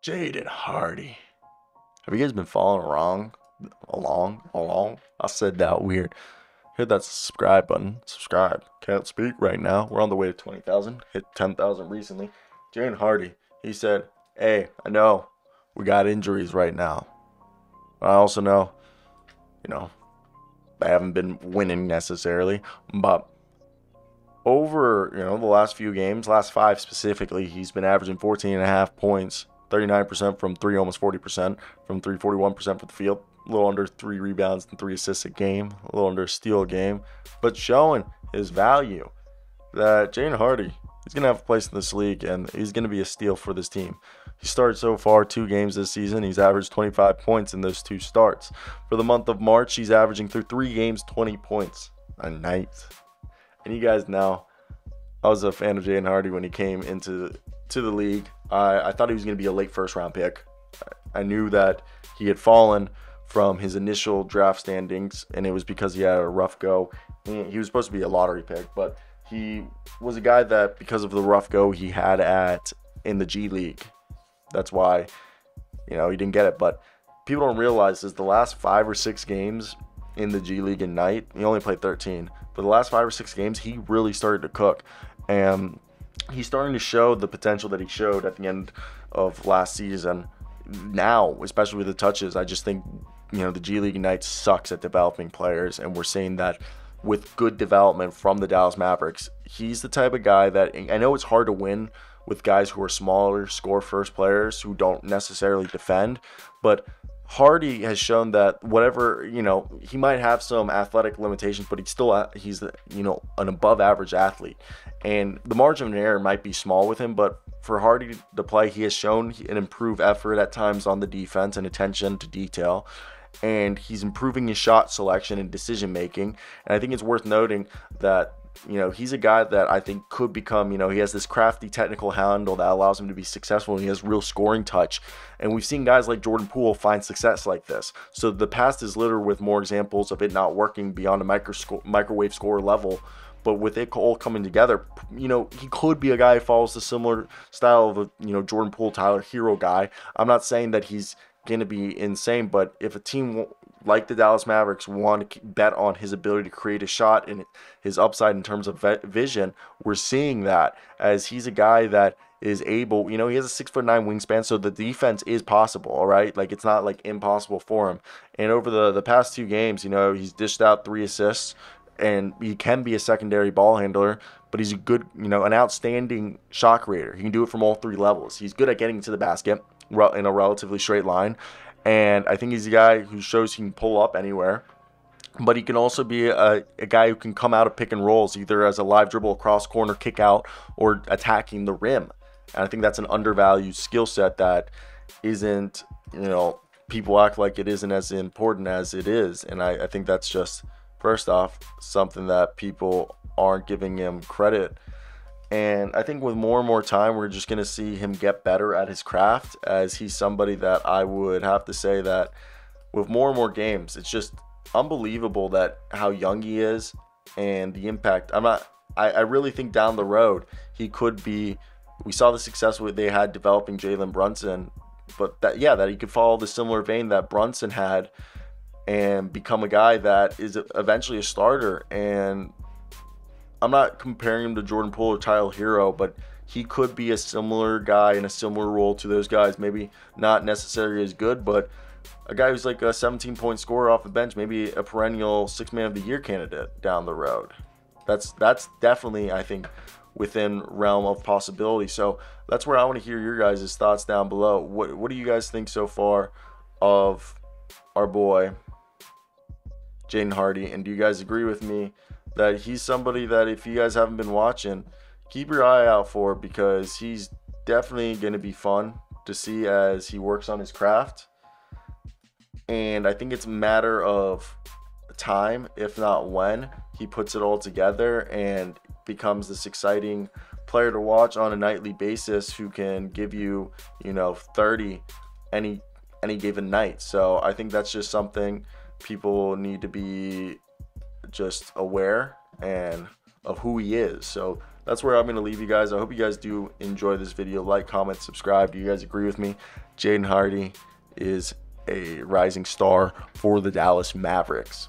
Jaden Hardy. Have you guys been following along? I said that weird. Hit that subscribe button. Subscribe. Can't speak right now. We're on the way to 20,000. Hit 10,000 recently. Jaden Hardy. He said, "Hey, I know we got injuries right now. I also know, you know, they haven't been winning necessarily, but over, the last few games, last five specifically, he's been averaging 14 and a half points, 39% from three, almost 40% from three, 41% from the field, a little under 3 rebounds and 3 assists a game, a little under a steal a game, but showing his value that Jaden Hardy, he's going to have a place in this league and he's going to be a steal for this team. He started so far 2 games this season. He's averaged 25 points in those 2 starts. For the month of March, he's averaging through 3 games, 20 points a night. And you guys know, I was a fan of Jaden Hardy when he came into the league. I thought he was going to be a late first-round pick. I knew that he had fallen from his initial draft standings, and it was because he had a rough go. He was supposed to be a lottery pick, but he was a guy that, because of the rough go he had in the G League, that's why he didn't get it. But people don't realize is the last 5 or 6 games in the G League Ignite, he only played 13. But the last 5 or 6 games, he really started to cook. And he's starting to show the potential that he showed at the end of last season. Now, especially with the touches, I just think, the G League Ignite sucks at developing players. And we're seeing that with good development from the Dallas Mavericks. He's the type of guy that, I know it's hard to win with guys who are smaller, score-first players who don't necessarily defend, but Hardy has shown that whatever, he might have some athletic limitations, but he's an above average athlete. And the margin of error might be small with him, but for Hardy to play, he has shown an improved effort at times on the defense and attention to detail. And he's improving his shot selection and decision making. And I think it's worth noting that he's a guy that I think could become, he has this crafty technical handle that allows him to be successful, and he has real scoring touch. And we've seen guys like Jordan Poole find success like this. So the past is littered with more examples of it not working beyond a microwave score level. But with it all coming together, he could be a guy who follows the similar style of a, Jordan Poole, Tyler Hero guy. I'm not saying that he's going to be insane, but if a team like the Dallas Mavericks want to bet on his ability to create a shot and his upside in terms of vision, we're seeing that, as he's a guy that is able, he has a 6'9" wingspan, so the defense is possible, all right? Like, it's not like impossible for him. And over the past 2 games, he's dished out 3 assists, and he can be a secondary ball handler, but he's a good, an outstanding shot creator. He can do it from all 3 levels. He's good at getting to the basket in a relatively straight line. And I think he's a guy who shows he can pull up anywhere. But he can also be a guy who can come out of pick and rolls, either as a live dribble across corner, kick out, or attacking the rim. And I think that's an undervalued skill set that isn't, people act like it isn't as important as it is. And I think that's just, first off, something that people aren't giving him credit. And I think with more and more time, we're just going to see him get better at his craft, as he's somebody that I would have to say that with more and more games, it's just unbelievable that how young he is and the impact. I really think down the road, he could be, we saw the success they had developing Jalen Brunson, but that he could follow the similar vein that Brunson had and become a guy that is eventually a starter. And I'm not comparing him to Jordan Poole or Tyler Hero, but he could be a similar guy in a similar role to those guys. Maybe not necessarily as good, but a guy who's like a 17-point scorer off the bench, maybe a perennial 6-man of the year candidate down the road. That's definitely, I think, within realm of possibility. So that's where I want to hear your guys' thoughts down below. What do you guys think so far of our boy Jaden Hardy? And do you guys agree with me that he's somebody that, if you guys haven't been watching, keep your eye out for, because he's definitely going to be fun to see as he works on his craft? And I think it's a matter of time, if not when, he puts it all together and becomes this exciting player to watch on a nightly basis, who can give you, 30 any given night. So I think that's just something people need to be just aware and of who he is. So that's where I'm going to leave you guys. I hope you guys do enjoy this video. Like, comment, subscribe. Do you guys agree with me? Jaden Hardy is a rising star for the Dallas Mavericks.